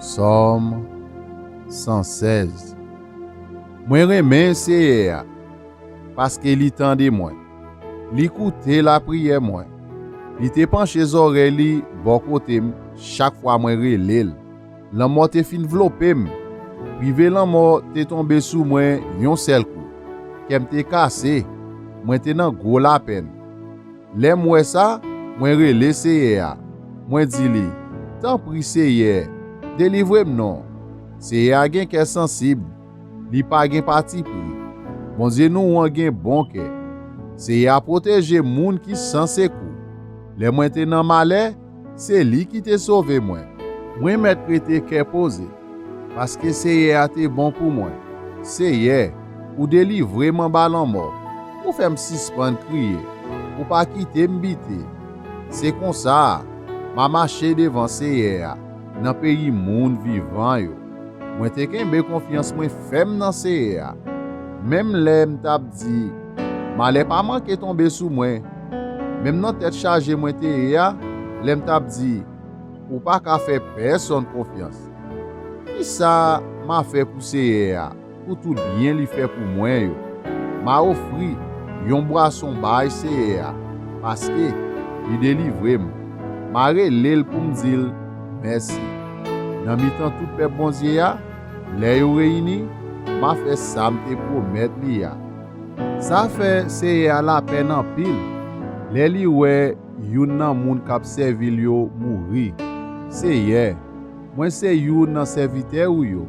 Somme 116. Mwen remen seye paske li tende mwen. Li koute la priye mwen. Li te penche zore li bon kote m chaque fois mwen relel. Lan mò te fin vlopem. Prive lan mò te tombe sou mwen yon sel kou. Kem te kase, mwen te nan gros la pen. Le mwen sa, mwen rele seye. Mwen di li, tan pri seye, delivre m non. Seye gen ke sensib, li pa gen parti pri. Bon Dieu nou an gen bon ke. Seye a proteje moun ki sans se kou. Le mwen te nan male, se li ki te sauve mwen. Mwen met prete ke pose, paske seye a te bon pou mwen. Seye, ou delivre man balan mort, ou fem sispan kriye, ou pa kite mbite. Se kon sa, ma mache devan seye a, nan peyi moun vivan yo. Mwen te kenbe konfians mwen fem nan seye a. Mem le mtab di, ma le pa manke tombe sou mwen. Mem nan tet charge mwen te ya, le mtab di, ou pa ka fe person konfians. Ki sa ma fe pou seye a, pou tout bien li fe pou mwen yo. Ma ofri yon boisson bay seye a, paske li delivre m. Ma relel pou mdil, merci. Nan mitan tout pe bonzie ya, le yo reyni, ma fe sa mte promet li ya. Sa fe seye a la pen an pil, le li we yon nan moun kap servil yo mouri. Seye, mwen se yon nan servite ou yo.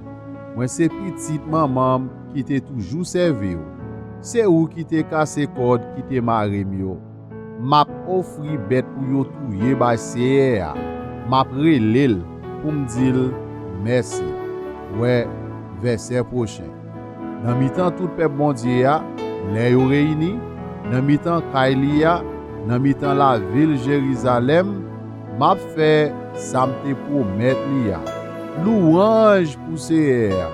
Mwen se pitit mamam ki te toujou servi yo. Se ou ki te kase kod ki te marem yo. Map ofri bet pou yo touye bay seye a. Map relel pou mdil merci. Ouais, verset prochain. Nan mitan tout pep bondye ya, le yo reyni, nan mitan Kailia, nan mitan la vil Jérusalem, map fe sa mte promet li ya. Louange pou seye a.